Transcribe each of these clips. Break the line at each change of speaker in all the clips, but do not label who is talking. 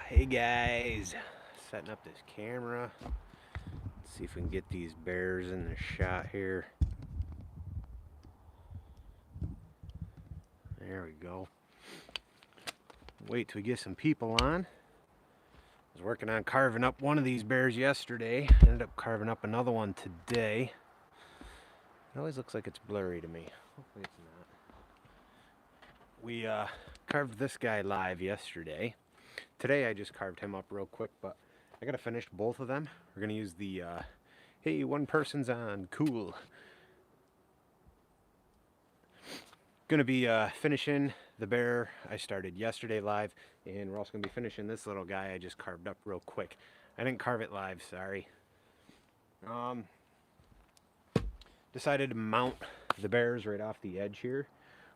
Hey guys, setting up this camera. Let's see if we can get these bears in the shot here. There we go. Wait till we get some people on. I was working on carving up one of these bears yesterday. Ended up carving up another one today. It always looks like it's blurry to me. Hopefully it's not. We carved this guy live yesterday. Today I just carved him up real quick, but I gotta finish both of them. We're gonna use the hey, one person's on, cool. Gonna be finishing the bear I started yesterday live, and we're also gonna be finishing this little guy I just carved up real quick. I didn't carve it live, sorry. Decided to mount the bears right off the edge here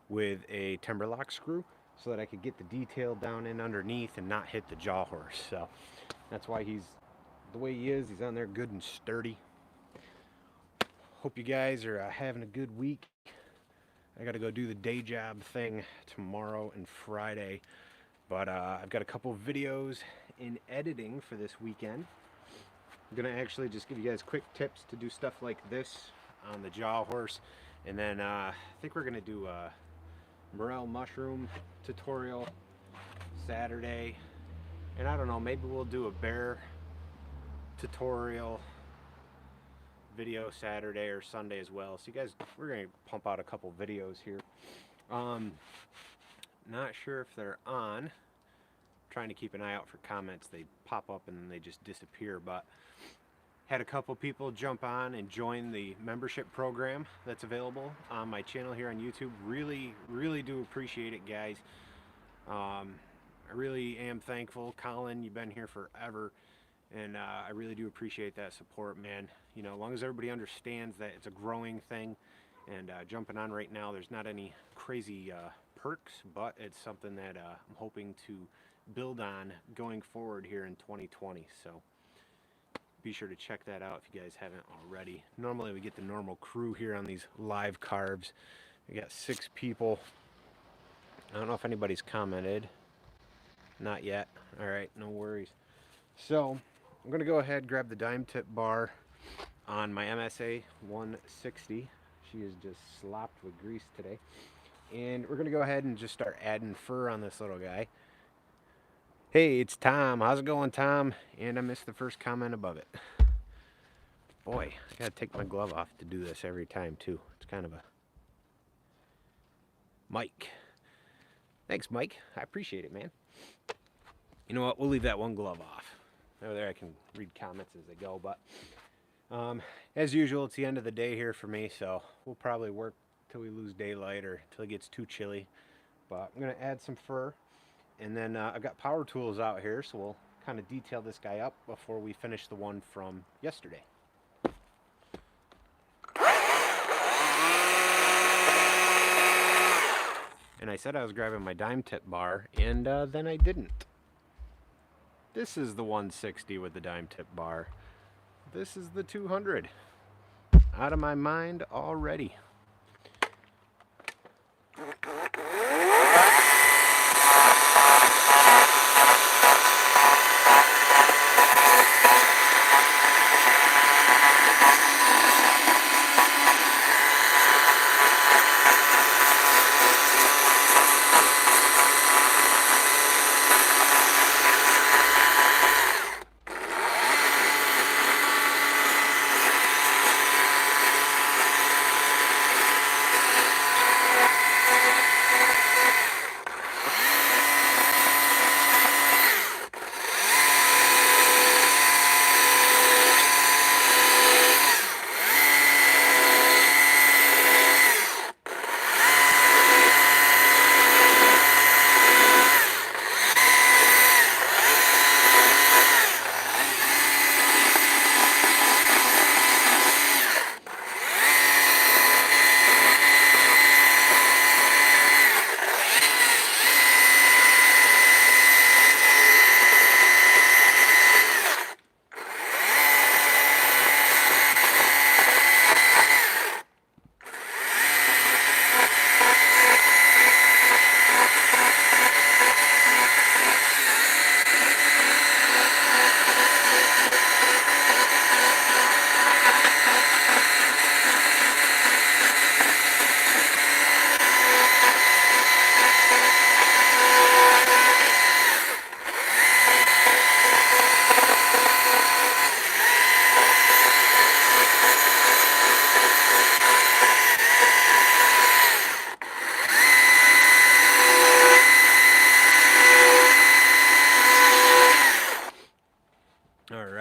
with a timber lock screw so that I could get the detail down in underneath and not hit the jaw horse. So that's why he's the way he is. He's on there good and sturdy. Hope you guys are having a good week. I got to go do the day job thing tomorrow and Friday, but I've got a couple of videos in editing for this weekend. I'm gonna actually just give you guys quick tips to do stuff like this on the jaw horse, and then I think we're gonna do a morel mushroom tutorial Saturday, and I don't know, maybe we'll do a bear tutorial video Saturday or Sunday as well. So you guys, we're gonna pump out a couple videos here. Not sure if they're on. Trying to keep an eye out for comments. They pop up and then they just disappear, but had a couple people jump on and join the membership program that's available on my channel here on YouTube. Really do appreciate it, guys. I really am thankful. Colin, you've been here forever, and I really do appreciate that support, man. You know, as long as everybody understands that it's a growing thing, and jumping on right now, there's not any crazy perks, but it's something that I'm hoping to build on going forward here in 2020. So be sure to check that out if you guys haven't already. Normally we get the normal crew here on these live carves. We got 6 people. I don't know if anybody's commented. Not yet. All right, no worries. So I'm gonna go ahead and grab the dime tip bar on my MSA 160. She is just slopped with grease today. And we're gonna go ahead and just start adding fur on this little guy. Hey, it's Tom. How's it going, Tom? And I missed the first comment above it. Boy, I gotta take my glove off to do this every time, too. It's kind of a... Mike. Thanks, Mike. I appreciate it, man. You know what? We'll leave that one glove off. Over there I can read comments as they go, but... as usual, it's the end of the day here for me, so we'll probably work till we lose daylight or till it gets too chilly. But I'm gonna add some fur. And then I've got power tools out here, so we'll kind of detail this guy up before we finish the one from yesterday. And I said I was grabbing my dime tip bar, and then I didn't. This is the 160 with the dime tip bar. This is the 200. Out of my mind already.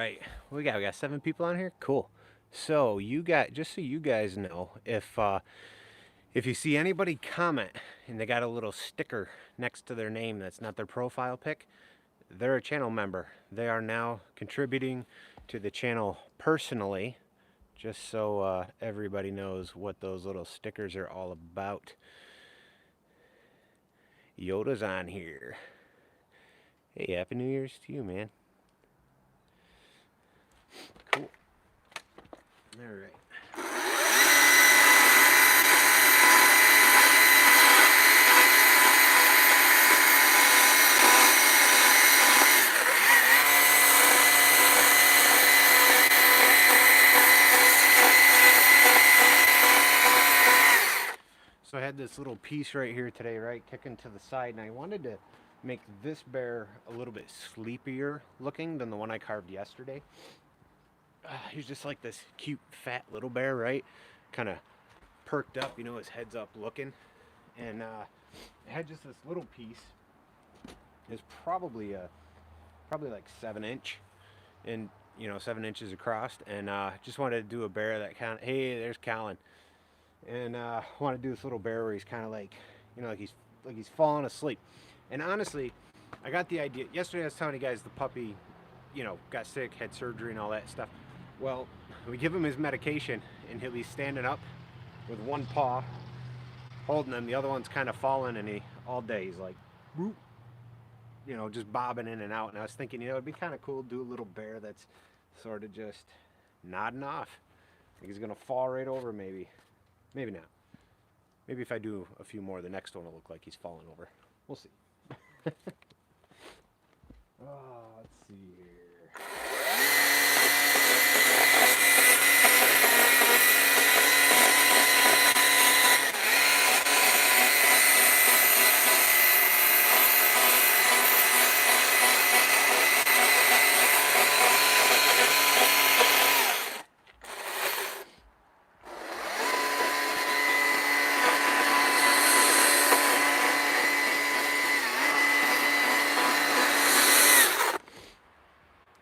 right, we got 7 people on here. Cool. So just so you guys know, if you see anybody comment and they got a little sticker next to their name that's not their profile pic, they're a channel member. They are now contributing to the channel personally, just so everybody knows what those little stickers are all about. Yoda's on here. Hey, Happy New Year's to you, man. Cool. All right. So I had this little piece right here today, right, kicking to the side, and I wanted to make this bear a little bit sleepier looking than the one I carved yesterday. He's just like this cute, fat little bear, right? Kind of perked up, you know, his head's up looking. And I had just this little piece. It's probably like 7-inch, and 7 inches across. And just wanted to do a bear that kind of, hey, there's Colin. And I want to do this little bear where he's kind of like, like he's falling asleep. And honestly, I got the idea yesterday. I was telling you guys the puppy, got sick, had surgery, and all that stuff. Well, we give him his medication, and he's standing up with one paw holding him, the other one's kind of falling, and all day he's like, whoop, just bobbing in and out. And I was thinking, it'd be kind of cool to do a little bear that's sort of just nodding off. I think he's gonna fall right over, maybe. Maybe not. Maybe if I do a few more, the next one will look like he's falling over. We'll see. Let's see here.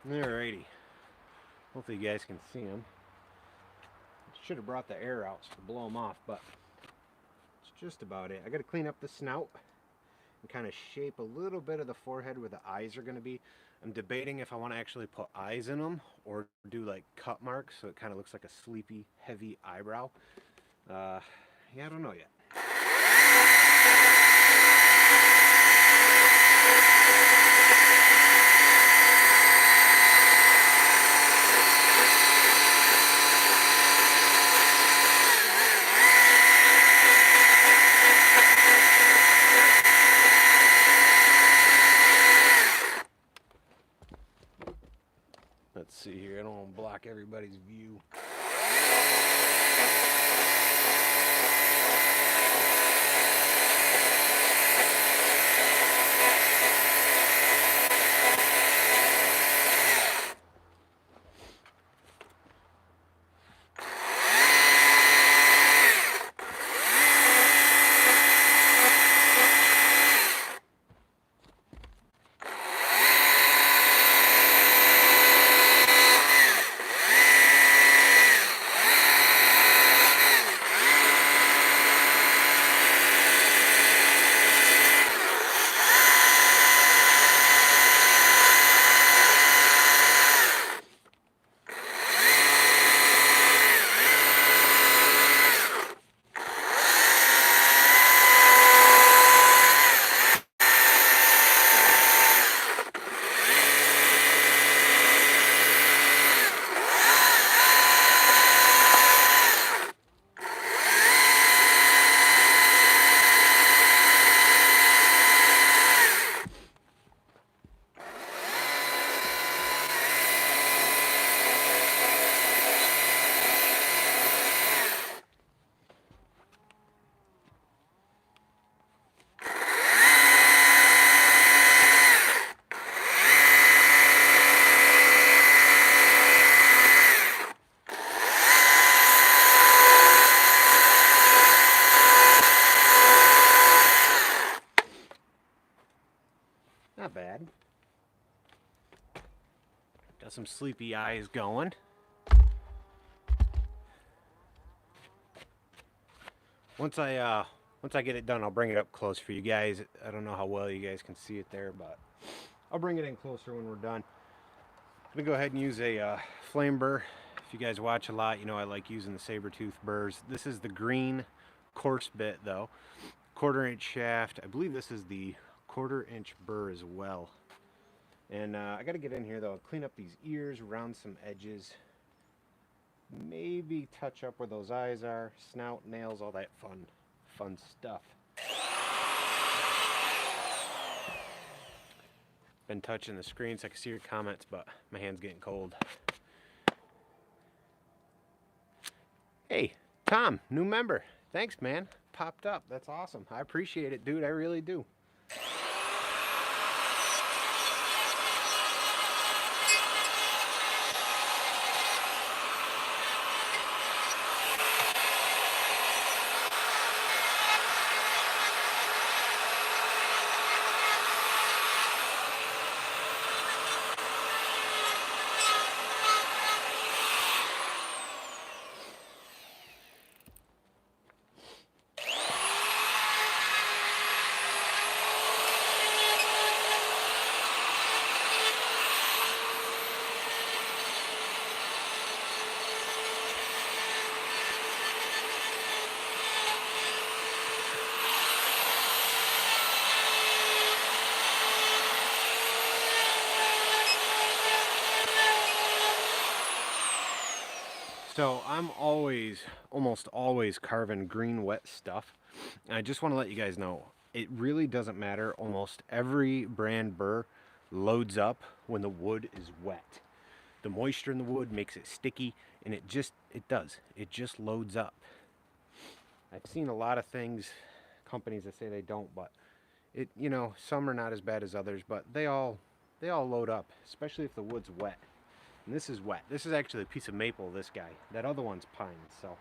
Alrighty. Hopefully you guys can see him. Should have brought the air out to blow him off, but it's just about it. I got to clean up the snout and kind of shape a little bit of the forehead where the eyes are going to be. I'm debating if I want to actually put eyes in them or do like cut marks so it kind of looks like a sleepy, heavy eyebrow. Yeah, I don't know yet. Let's see here, I don't want to block everybody's view. Not bad. Got some sleepy eyes going. Once I get it done, I'll bring it up close for you guys. I don't know how well you guys can see it there, but I'll bring it in closer when we're done. I'm gonna go ahead and use a flame burr. If you guys watch a lot, you know I like using the saber-tooth burrs. This is the green coarse bit though. 1/4 inch shaft. I believe this is the 1/4 inch burr as well. And I gotta get in here though, clean up these ears, round some edges. Maybe touch up where those eyes are, snout, nails, all that fun stuff. Been touching the screen so I can see your comments, but my hand's getting cold. Hey, Tom, new member. Thanks, man. Popped up. That's awesome. I appreciate it, dude. I really do. So I'm almost always carving green wet stuff. And I just want to let you guys know, it really doesn't matter. Almost every brand burr loads up when the wood is wet. The moisture in the wood makes it sticky, and it just loads up. I've seen a lot of things, companies that say they don't, but some are not as bad as others, but they all load up, especially if the wood's wet. And this is wet. This is actually a piece of maple, this guy. That other one's pine, so.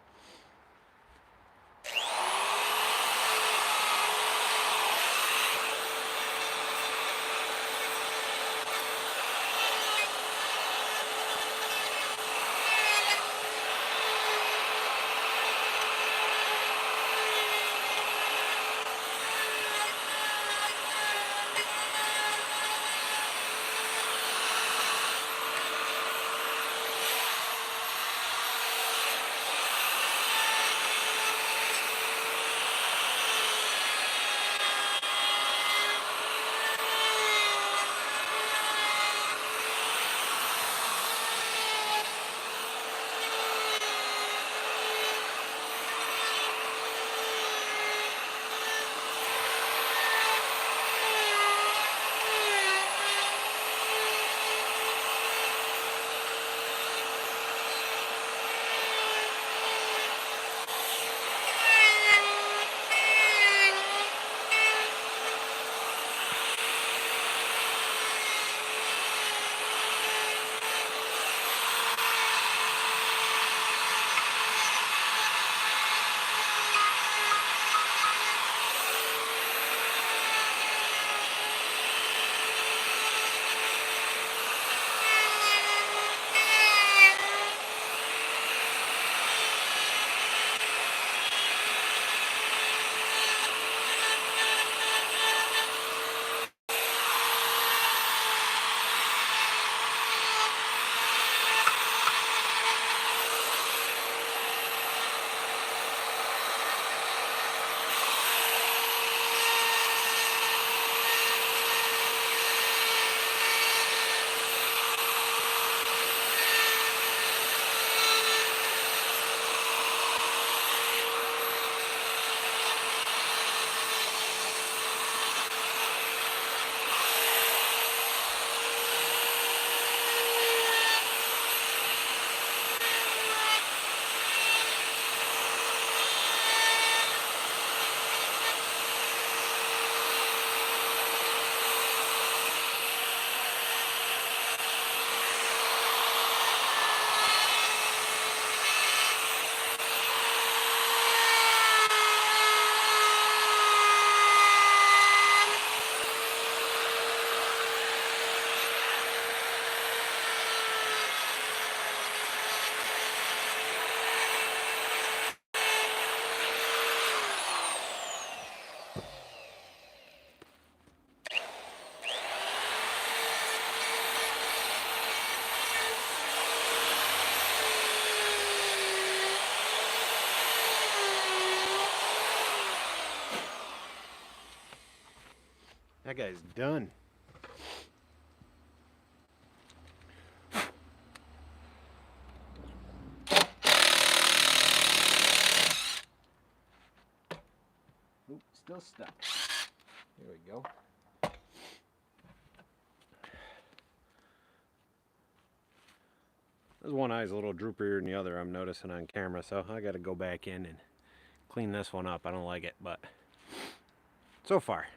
That guy's done. Oop, still stuck. There we go. This one eye's a little droopier than the other, I'm noticing on camera, so I gotta go back in and clean this one up. I don't like it, but so far.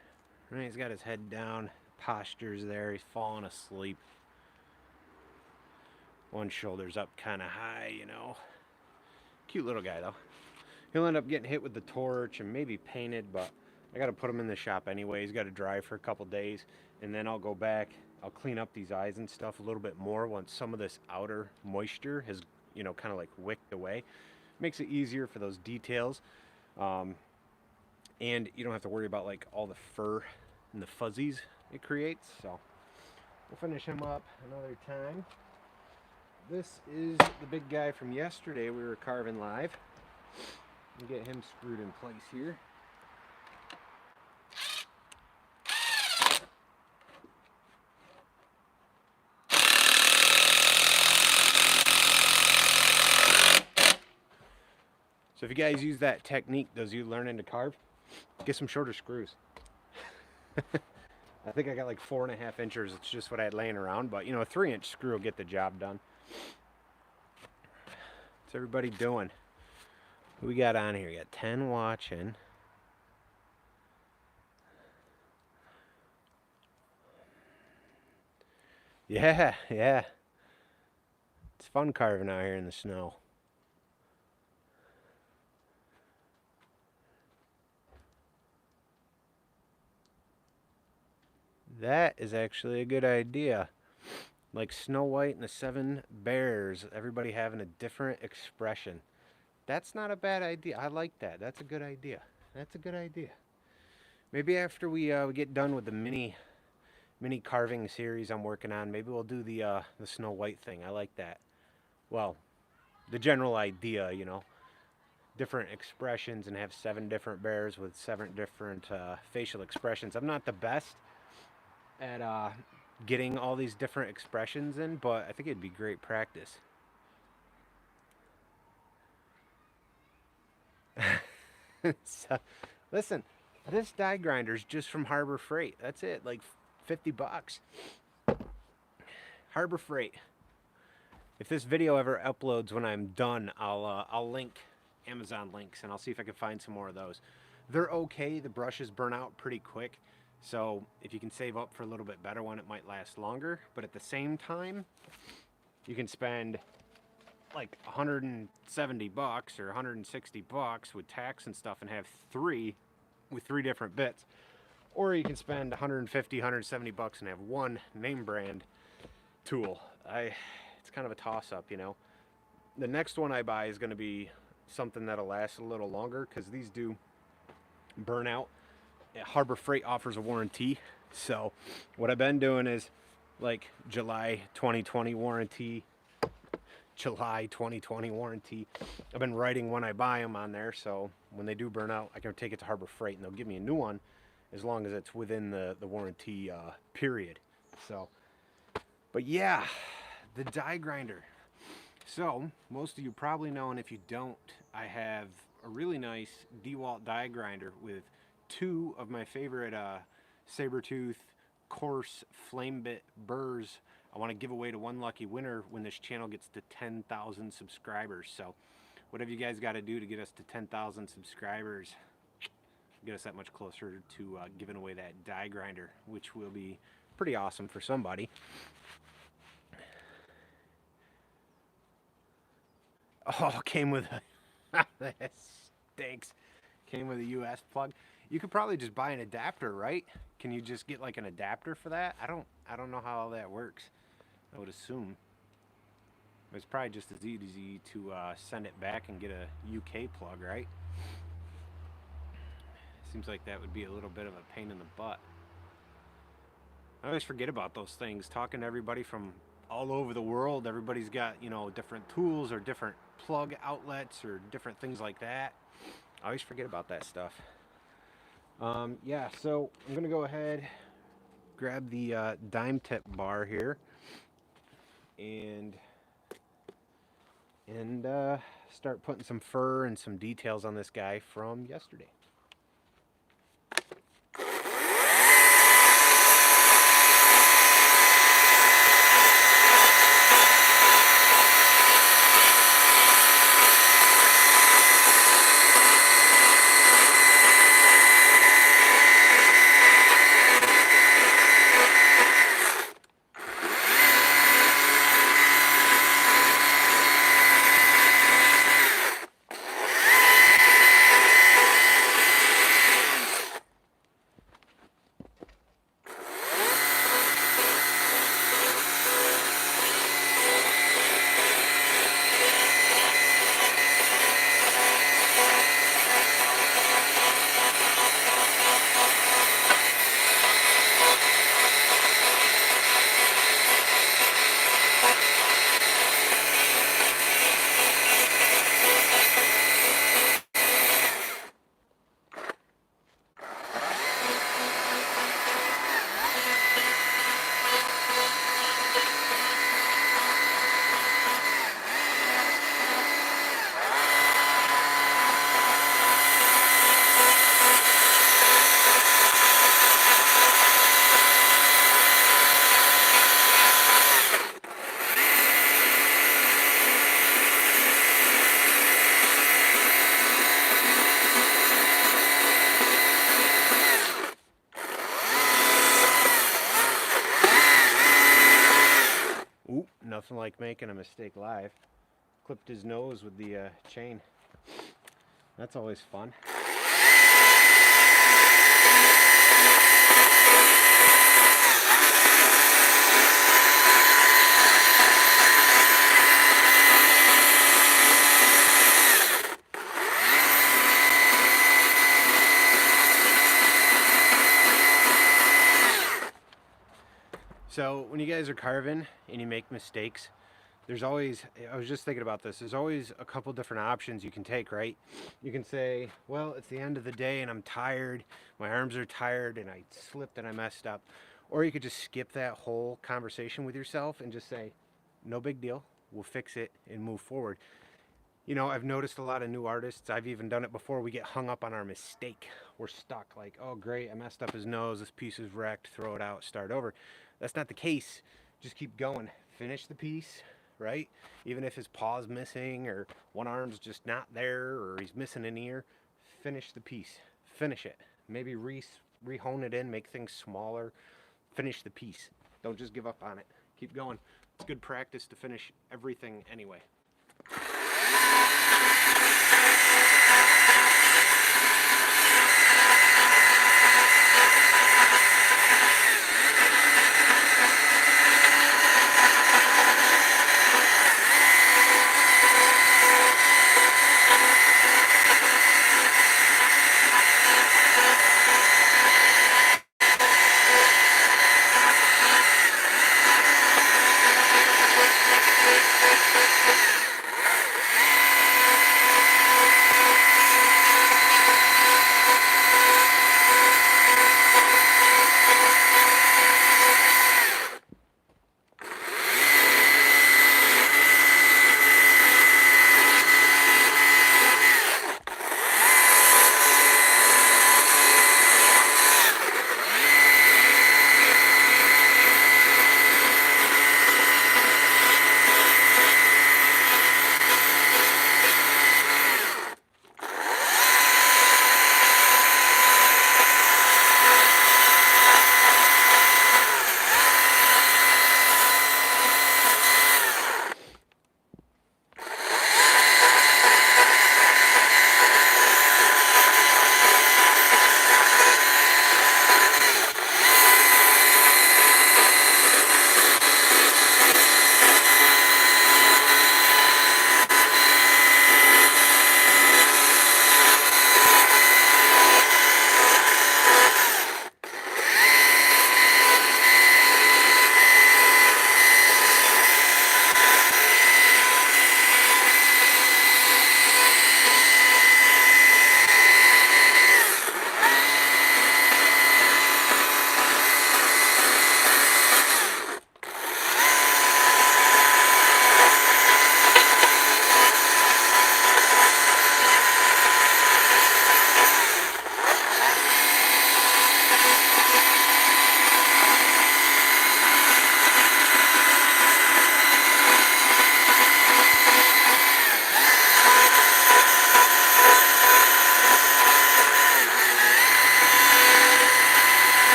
Right, he's got his head down, posture's there, he's falling asleep. One shoulder's up kind of high, you know. Cute little guy, though. He'll end up getting hit with the torch and maybe painted, but I got to put him in the shop anyway. He's got to dry for a couple days, and then I'll go back. I'll clean up these eyes and stuff a little bit more once some of this outer moisture has, you know, kind of like wicked away. Makes it easier for those details. And you don't have to worry about like all the fur and the fuzzies it creates. So we'll finish him up another time. This is the big guy from yesterday we were carving live. We'll get him screwed in place here. So if you guys use that technique, those you learning to carve, get some shorter screws. I think I got like 4.5 inches. It's just what I had laying around, but you know, a 3-inch screw will get the job done. What's everybody doing? Who we got on here? We got 10 watching. Yeah. It's fun carving out here in the snow. That is actually a good idea. Like Snow White and the 7 Bears, everybody having a different expression. That's not a bad idea. I like that. That's a good idea. That's a good idea. Maybe after we get done with the mini carving series I'm working on, maybe we'll do the Snow White thing. I like that. Well, the general idea, you know, different expressions and have 7 different bears with 7 different facial expressions. I'm not the best at getting all these different expressions in, but I think it'd be great practice. So, listen, this die grinder's just from Harbor Freight. That's it, like $50. Harbor Freight. If this video ever uploads when I'm done, I'll link Amazon links and I'll see if I can find some more of those. They're okay. The brushes burn out pretty quick. So if you can save up for a little bit better one, it might last longer. But at the same time, you can spend like $170 or $160 with tax and stuff and have 3 with 3 different bits. Or you can spend $150, $170 and have 1 name brand tool. It's kind of a toss-up, you know. The next one I buy is going to be something that'll last a little longer because these do burn out. Harbor Freight offers a warranty, so what I've been doing is like July 2020 warranty, July 2020 warranty. I've been writing when I buy them on there, so when they do burn out, I can take it to Harbor Freight and they'll give me a new one as long as it's within the warranty period. So, but yeah, the die grinder. So most of you probably know, and if you don't, I have a really nice DeWalt die grinder with 2 of my favorite saber-tooth coarse flame bit burrs. I want to give away to one lucky winner when this channel gets to 10,000 subscribers. So whatever you guys got to do to get us to 10,000 subscribers, get us that much closer to giving away that die grinder, which will be pretty awesome for somebody. Oh, came with a that stinks. Came with a US plug. You could probably just buy an adapter, right? Can you just get like an adapter for that? I don't know how all that works. I would assume it's probably just as easy to send it back and get a UK plug, right? Seems like that would be a little bit of a pain in the butt. I always forget about those things. Talking to everybody from all over the world, everybody's got, you know, different tools or different plug outlets or different things like that. I always forget about that stuff. Yeah, so I'm gonna go ahead, grab the dime tip bar here and start putting some fur and some details on this guy from yesterday. Ooh, nothing like making a mistake live. Clipped his nose with the chain. That's always fun. So when you guys are carving and you make mistakes, there's always, I was just thinking about this, there's always a couple different options you can take, right? You can say, well, it's the end of the day and I'm tired, my arms are tired and I slipped and I messed up. Or you could just skip that whole conversation with yourself and just say, no big deal, we'll fix it and move forward. You know, I've noticed a lot of new artists, I've even done it before, we get hung up on our mistake. We're stuck like, oh great, I messed up his nose, this piece is wrecked, throw it out, start over. That's not the case. Just keep going. Finish the piece, right? Even if his paw's missing or one arm's just not there or he's missing an ear, finish the piece. Finish it. Maybe re-hone it in, make things smaller. Finish the piece. Don't just give up on it. Keep going. It's good practice to finish everything anyway.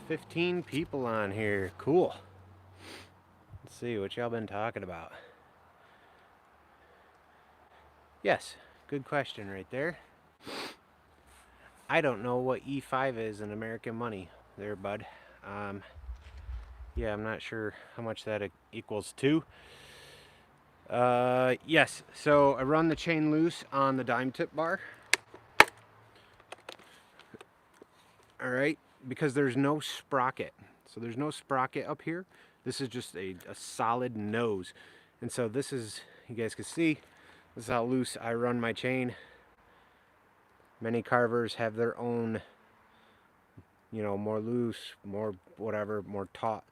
15 people on here. Cool. Let's see what y'all been talking about. Yes, good question right there. I don't know what E5 is in American money there, bud. Yeah, I'm not sure how much that equals to. Yes, so I run the chain loose on the dime tip bar. All right, because there's no sprocket. So there's no sprocket up here. This is just a solid nose. And so this is, you guys can see, this is how loose I run my chain. Many carvers have their own, you know, more loose, more whatever, more taut.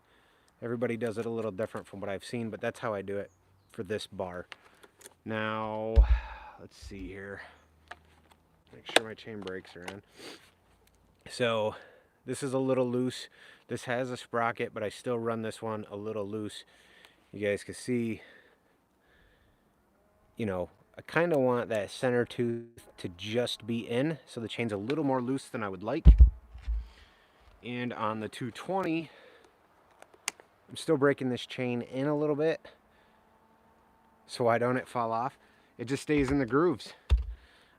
Everybody does it a little different from what I've seen, but that's how I do it for this bar. Now, let's see here. Make sure my chain brakes are on. So this is a little loose. This has a sprocket, but I still run this one a little loose. You guys can see, you know, I kind of want that center tooth to just be in, so the chain's a little more loose than I would like. And on the 220, I'm still breaking this chain in a little bit, so why don't it fall off? It just stays in the grooves.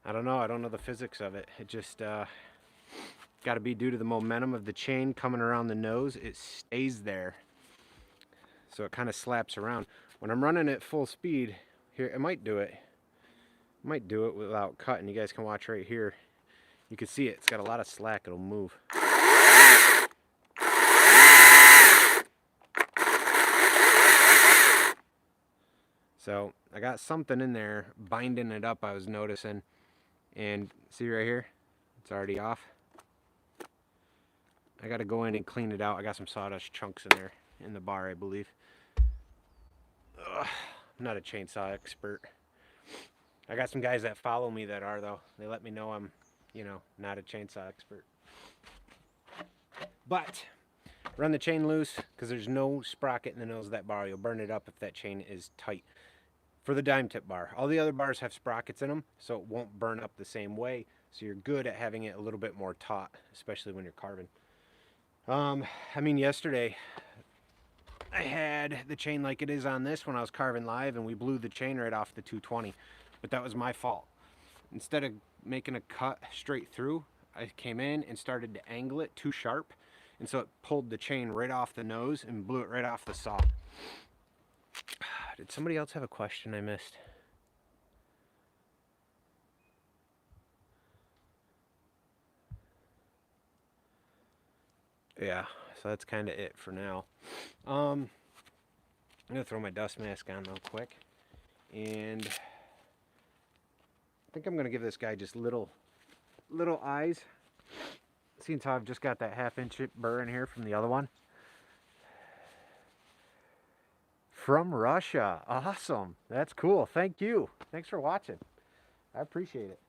I don't know the physics of it. It just got to be due to the momentum of the chain coming around the nose. It stays there, so it kind of slaps around. When I'm running at full speed, here, it might do it. I might do it without cutting. You guys can watch right here. You can see it. It's got a lot of slack. It'll move. So I got something in there binding it up, I was noticing. And see right here? It's already off. I got to go in and clean it out. I got some sawdust chunks in there in the bar, I believe. Ugh, I'm not a chainsaw expert. I got some guys that follow me that are, though. They let me know I'm, you know, not a chainsaw expert. But run the chain loose because there's no sprocket in the nose of that bar. You'll burn it up if that chain is tight. For the dime tip bar, all the other bars have sprockets in them, so it won't burn up the same way. So you're good at having it a little bit more taut, especially when you're carving. I mean, yesterday I had the chain like it is on this when I was carving live, and we blew the chain right off the 220. But that was my fault. Instead of making a cut straight through, I came in and started to angle it too sharp, and so it pulled the chain right off the nose and blew it right off the saw. Did somebody else have a question I missed? Yeah, so that's kind of it for now. I'm gonna throw my dust mask on real quick, and I think I'm gonna give this guy just little eyes. Seeing how I've just got that 1/2 inch burr in here from the other one. From Russia. Awesome. That's cool. Thank you. Thanks for watching. I appreciate it.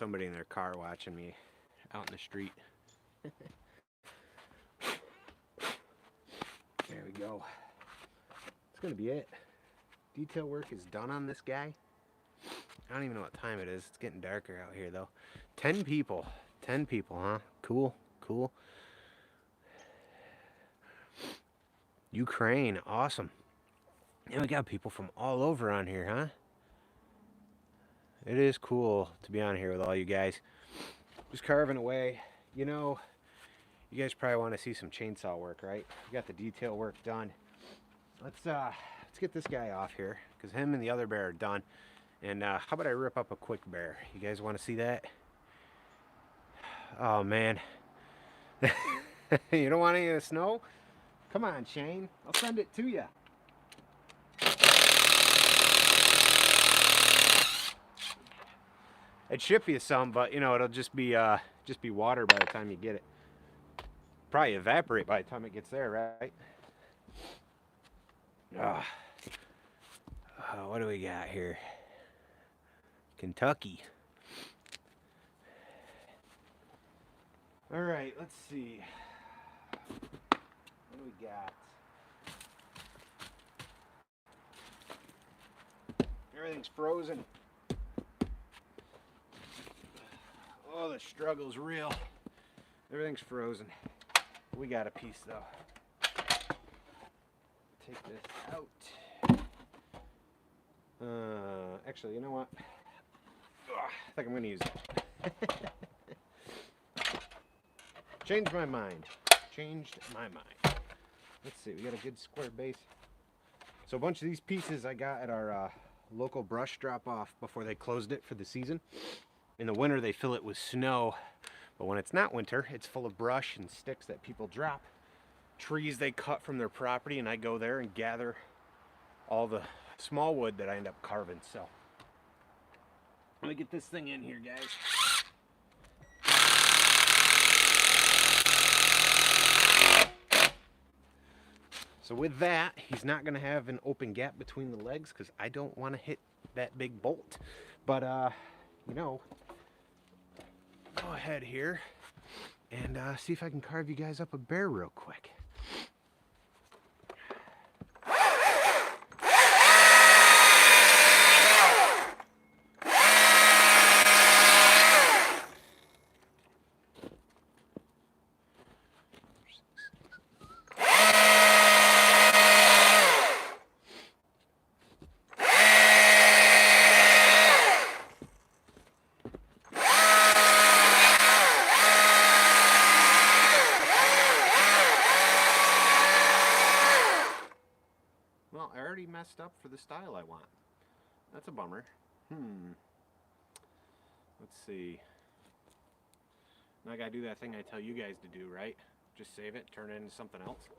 somebody in their car watching me out in the street. There we go. That's gonna be it. Detail work is done on this guy. I don't even know what time it is. It's getting darker out here though. 10 people. 10 people, huh? Cool, cool. Ukraine, awesome. And we got people from all over on here, huh? It is cool to be on here with all you guys. Just carving away. You know, you guys probably want to see some chainsaw work, right? We got the detail work done. Let's get this guy off here, because him and the other bear are done. And how about I rip up a quick bear? You guys want to see that? Oh man. You don't want any of the snow? Come on, Shane. I'll send it to you. I'd ship you some, but you know, it'll just be water by the time you get it. Probably evaporate by the time it gets there, right? What do we got here? Kentucky. All right, let's see. What do we got? Everything's frozen. Oh, the struggle's real. Everything's frozen. We got a piece though. Take this out. Actually, you know what? I think I'm gonna use it. Changed my mind. Changed my mind. Let's see, we got a good square base. So a bunch of these pieces I got at our local brush drop off before they closed it for the season. In the winter they fill it with snow, but when it's not winter, it's full of brush and sticks that people drop. Trees they cut from their property, and I go there and gather all the small wood that I end up carving. So let me get this thing in here, guys. So with that, he's not going to have an open gap between the legs because I don't want to hit that big bolt. But, you know, go ahead here and see if I can carve you guys up a bear real quick. Messed up for the style I want. That's a bummer. Let's see. Now I gotta do that thing I tell you guys to do, right? Just save it, turn it into something else.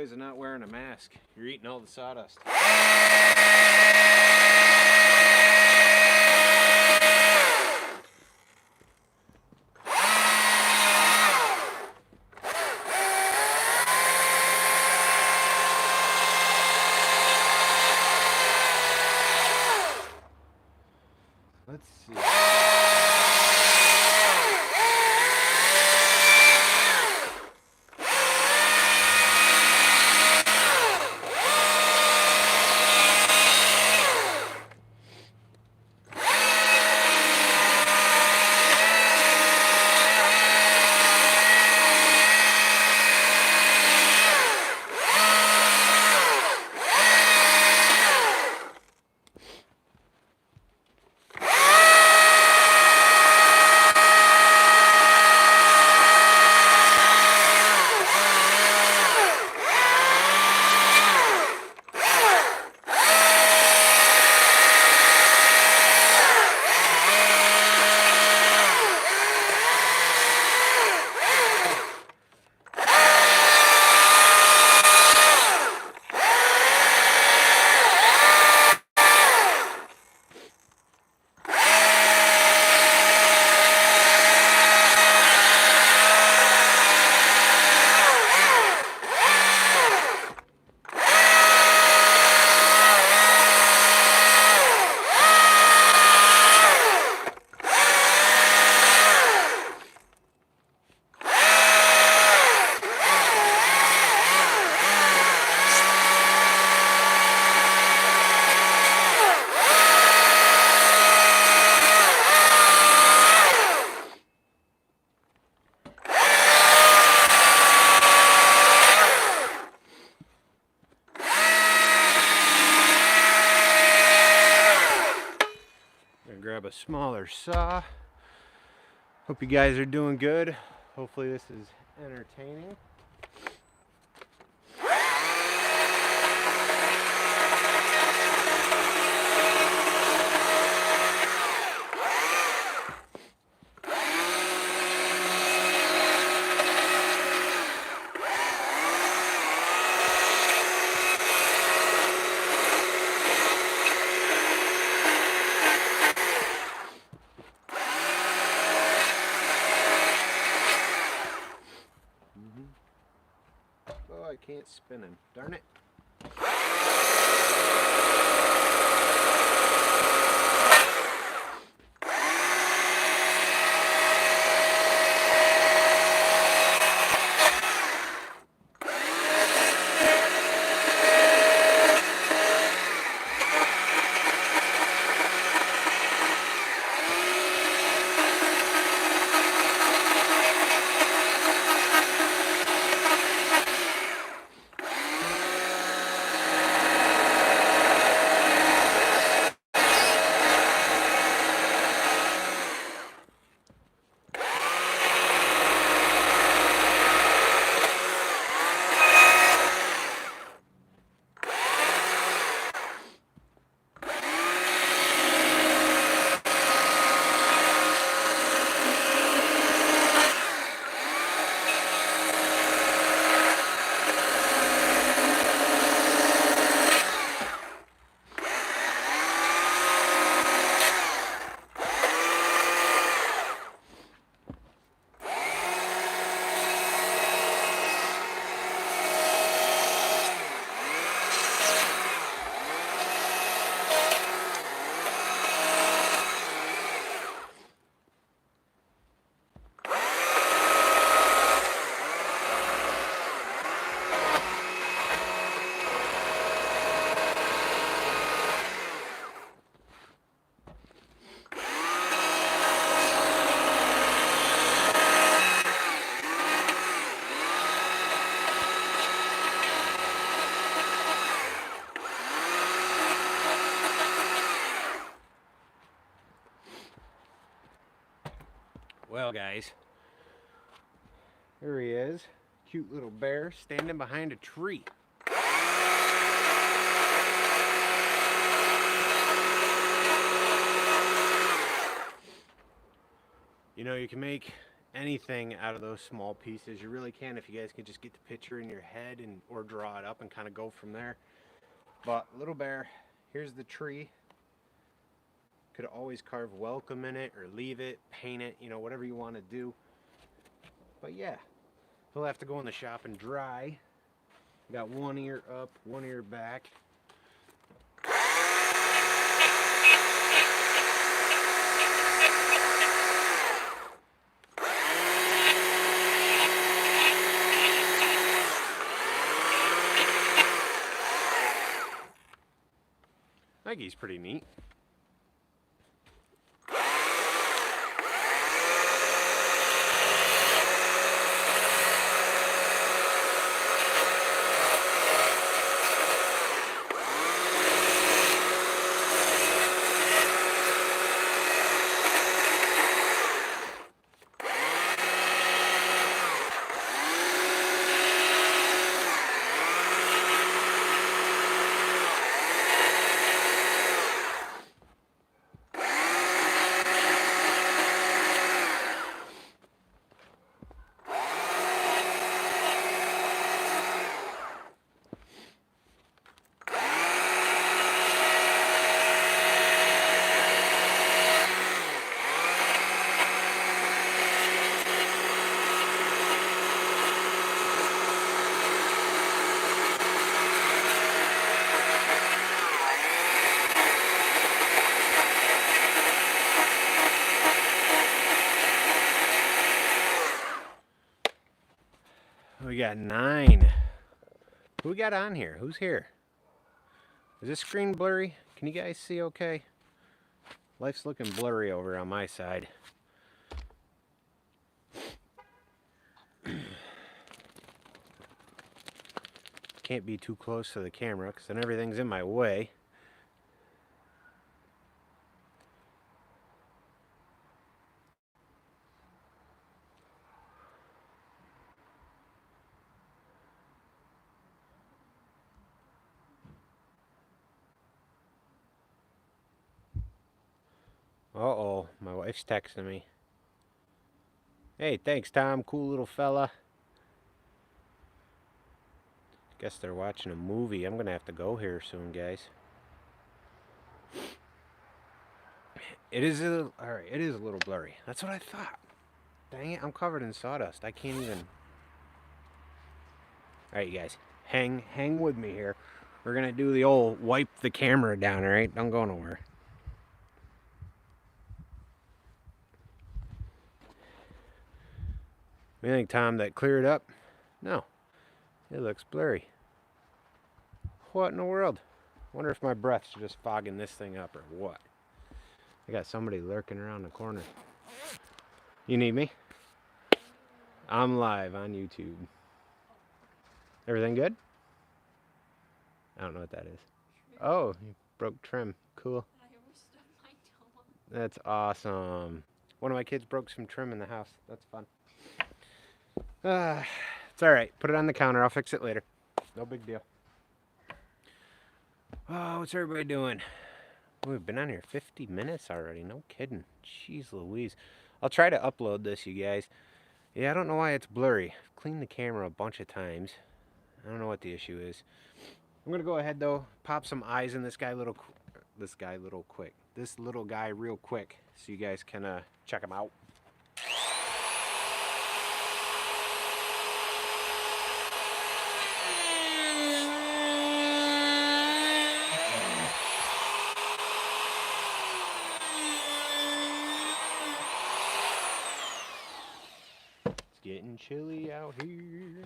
noise of not wearing a mask. You're eating all the sawdust. Let's see. Grab a smaller saw. Hope you guys are doing good. Hopefully this is entertaining. Oh, I can't spin him. Darn it. Well, guys, there he is. Cute little bear standing behind a tree. You know, you can make anything out of those small pieces. You really can if you guys can just get the picture in your head and or draw it up and kind of go from there. But little bear, here's the tree. Could always carve welcome in it or leave it, paint it, you know, whatever you want to do. But yeah, he'll have to go in the shop and dry. Got one ear up, one ear back. I think he's pretty neat. We got 9. Who we got on here? Who's here? Is this screen blurry? Can you guys see okay? Life's looking blurry over on my side. Can't be too close to the camera because then everything's in my way. Uh-oh, my wife's texting me. Hey, thanks, Tom. Cool little fella. Guess they're watching a movie. I'm going to have to go here soon, guys. It is a little, all right, it is a little blurry. That's what I thought. Dang it, I'm covered in sawdust. I can't even. All right, you guys, hang with me here. We're going to do the old wipe the camera down, all right? Don't go nowhere. You think, Tom, that cleared up? No, it looks blurry. What in the world? Wonder if my breath's just fogging this thing up or what. I got somebody lurking around the corner. You need me? I'm live on YouTube. Everything good? I don't know what that is. Oh, you broke trim. Cool. That's awesome. One of my kids broke some trim in the house. That's fun. It's alright. Put it on the counter. I'll fix it later. No big deal. Oh, what's everybody doing? We've been on here 50 minutes already. No kidding. Jeez Louise. I'll try to upload this, you guys. Yeah, I don't know why it's blurry. I've cleaned the camera a bunch of times. I don't know what the issue is. I'm going to go ahead, though, pop some eyes in this guy real quick, so you guys can check him out. It's getting chilly out here.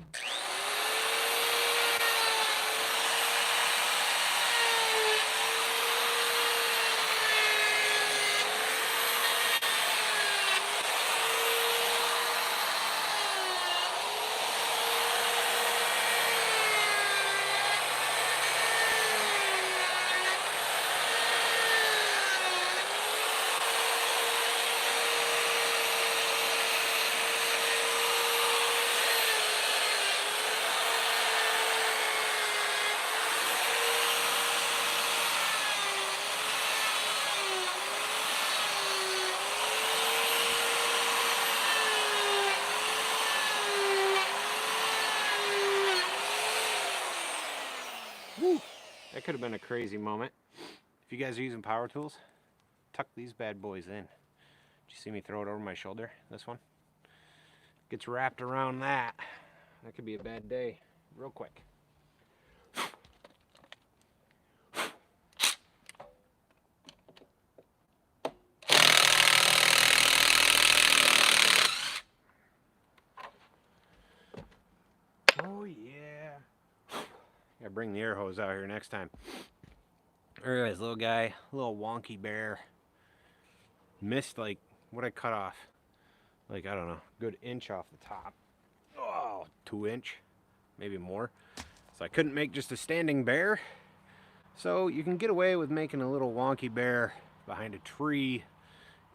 That could have been a crazy moment. If you guys are using power tools, tuck these bad boys in. Did you see me throw it over my shoulder? This one gets wrapped around that. That could be a bad day real quick. Oh yeah. Gotta bring the air hose out here next time. Anyways, little guy, little wonky bear. Missed like what I cut off. Like, I don't know, good inch off the top. Oh, 2 inch, maybe more. So I couldn't make just a standing bear. So you can get away with making a little wonky bear behind a tree.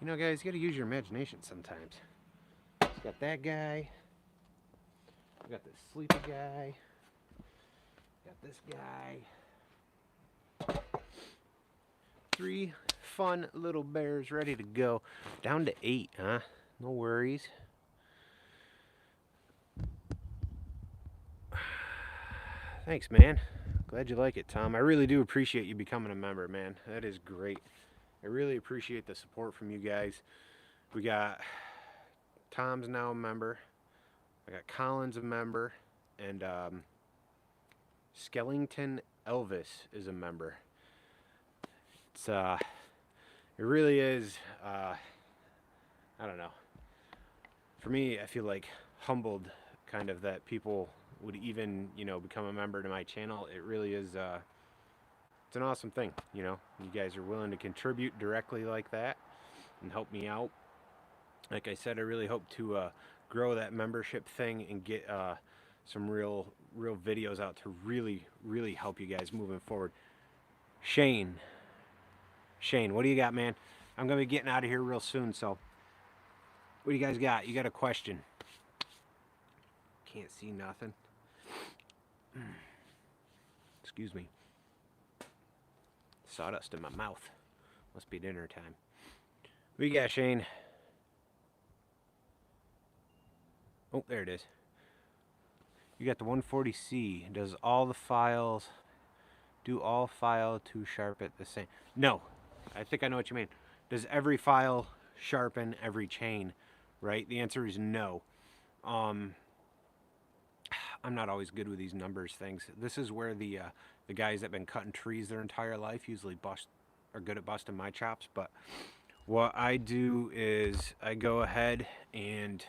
You know, guys, you gotta use your imagination sometimes. Got that guy. We got this sleepy guy. Got this guy. 3 fun little bears ready to go. Down to 8, huh? No worries. Thanks, man. Glad you like it, Tom. I really do appreciate you becoming a member, man. That is great. I really appreciate the support from you guys. We got Tom's now a member. I got Colin's a member. And Skellington Elvis is a member. It's it really is I don't know. For me, I feel like humbled kind of that people would even, you know, become a member to my channel. It really is it's an awesome thing, you know. You guys are willing to contribute directly like that and help me out. Like I said, I really hope to grow that membership thing and get some real videos out to really help you guys moving forward. Shane, what do you got, man? I'm gonna be getting out of here real soon, so what do you guys got? You got a question? Can't see nothing. Excuse me. Sawdust in my mouth. Must be dinner time. What do you got, Shane? Oh, there it is. You got the 140C. Does all the files, do all file to sharpen the same? No. I think I know what you mean. Does every file sharpen every chain, right? The answer is no. I'm not always good with these numbers things. This is where the guys that have been cutting trees their entire life usually are good at busting my chops. But what I do is I go ahead and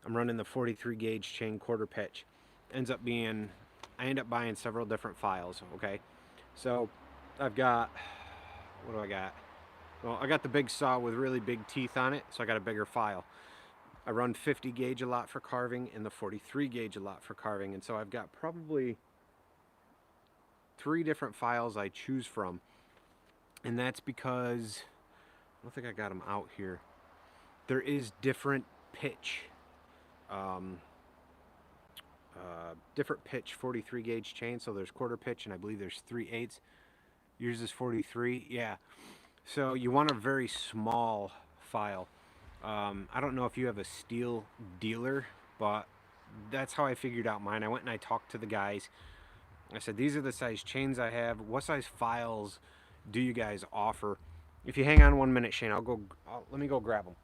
I'm running the 43 gauge chain quarter pitch. Ends up being, I end up buying several different files. Okay, so I've got, what do I got? Well, I got the big saw with really big teeth on it, so I got a bigger file. I run 50 gauge a lot for carving and the 43 gauge a lot for carving. And so I've got probably 3 different files I choose from. And that's because, I don't think I got them out here. There is different pitch. Different pitch 43 gauge chain. So there's quarter pitch and I believe there's 3/8. Yours is 43. Yeah. So you want a very small file. I don't know if you have a steel dealer, but that's how I figured out mine. I went and I talked to the guys. I said, these are the size chains I have. What size files do you guys offer? If you hang on 1 minute, Shane, let me go grab them.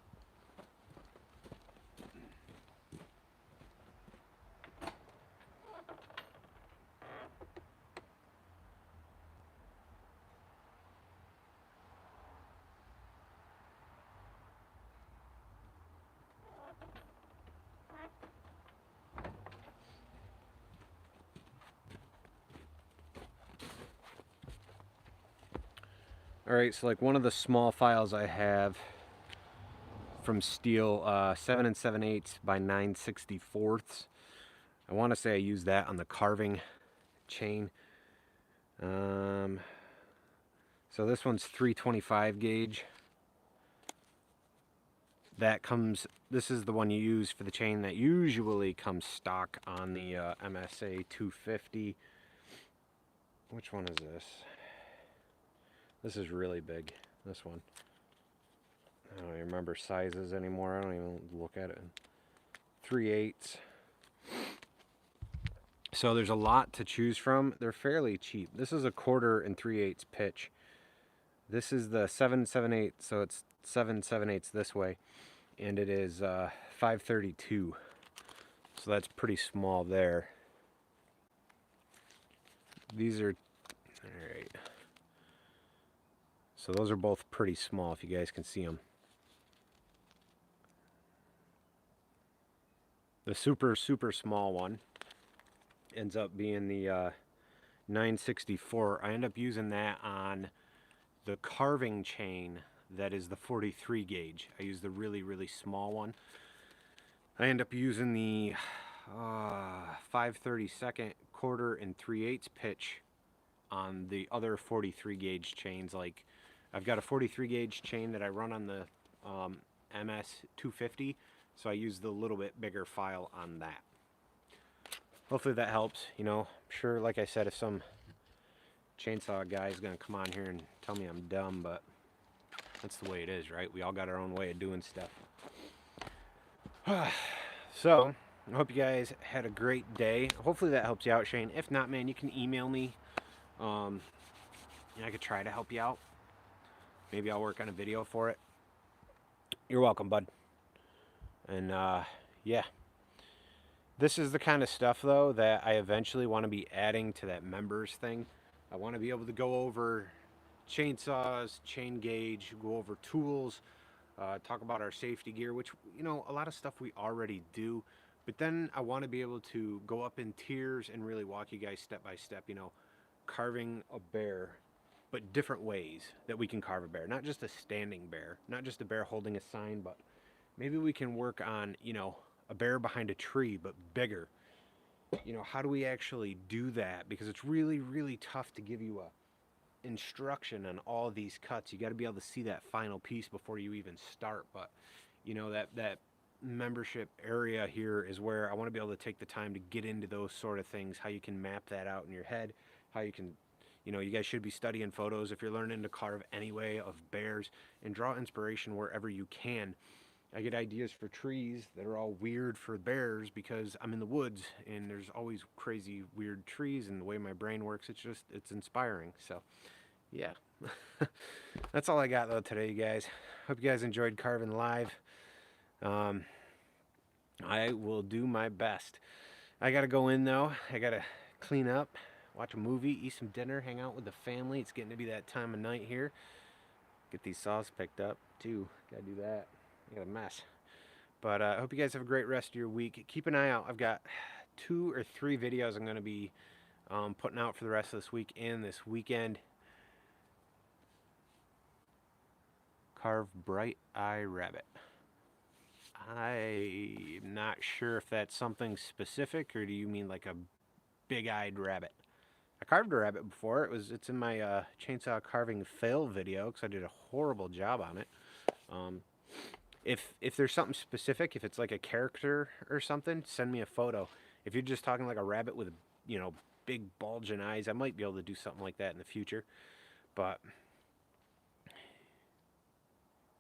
Alright, so like one of the small files I have from steel, 7 7/8 by 9/64. I want to say I use that on the carving chain. So this one's 325 gauge. This is the one you use for the chain that usually comes stock on the MSA 250. Which one is this? This is really big, this one. I don't even remember sizes anymore. I don't even look at it. 3/8. So there's a lot to choose from. They're fairly cheap. This is a 1/4 and 3/8 pitch. This is the 7/7/8, so it's 7/7/8 this way, and it is 532. So that's pretty small there. These are all right. So those are both pretty small, if you guys can see them. The super small one ends up being the 964. I end up using that on the carving chain that is the 43 gauge. I use the really small one. I end up using the 5/32 1/4 and 3/8 pitch on the other 43 gauge chains. Like, I've got a 43 gauge chain that I run on the MS 250, so I use the little bit bigger file on that. Hopefully that helps. You know, I'm sure, like I said, if some chainsaw guy is going to come on here and tell me I'm dumb, but that's the way it is, right? We all got our own way of doing stuff. So, I hope you guys had a great day. Hopefully that helps you out, Shane. If not, man, you can email me. And I could try to help you out. Maybe I'll work on a video for it. You're welcome, bud. And, yeah. This is the kind of stuff, though, that I eventually want to be adding to that members thing. I want to be able to go over chainsaws, chain gauge, go over tools, talk about our safety gear, which, you know, a lot of stuff we already do. But then I want to be able to go up in tiers and really walk you guys step by step, you know, carving a bear, but different ways that we can carve a bear. Not just a standing bear, not just a bear holding a sign, but maybe we can work on, you know, a bear behind a tree, but bigger. You know, how do we actually do that? Because it's really tough to give you a instruction on all these cuts. You got to be able to see that final piece before you even start. But you know, that membership area here is where I want to be able to take the time to get into those sort of things, how you can map that out in your head, how you can, you know, you guys should be studying photos if you're learning to carve anyway of bears, and draw inspiration wherever you can. I get ideas for trees that are all weird for bears because I'm in the woods and there's always crazy weird trees, and the way my brain works, it's inspiring. So yeah. That's all I got though today, you guys. Hope you guys enjoyed carving live. I will do my best. I gotta go in though. I gotta clean up, watch a movie, eat some dinner, hang out with the family. It's getting to be that time of night here. Get these saws picked up too. Gotta do that. I got a mess. But I hope you guys have a great rest of your week. Keep an eye out. I've got 2 or 3 videos I'm going to be putting out for the rest of this week and this weekend. Carve bright eye rabbit. I'm not sure if that's something specific, or do you mean like a big-eyed rabbit? I carved a rabbit before. It's in my chainsaw carving fail video because I did a horrible job on it. If there's something specific, if it's like a character or something, send me a photo. If you're just talking like a rabbit with, you know, big bulging eyes, I might be able to do something like that in the future. But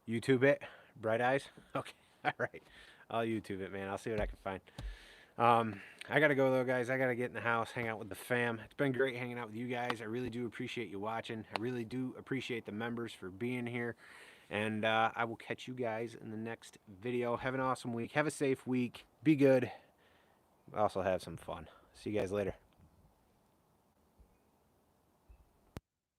YouTube it, bright eyes. Okay, all right. I'll YouTube it, man. I'll see what I can find. I gotta go though, guys. I gotta get in the house, hang out with the fam. It's been great hanging out with you guys. I really do appreciate you watching. I really do appreciate the members for being here. And I will catch you guys in the next video. Have an awesome week. Have a safe week. Be good. Also have some fun. See you guys later.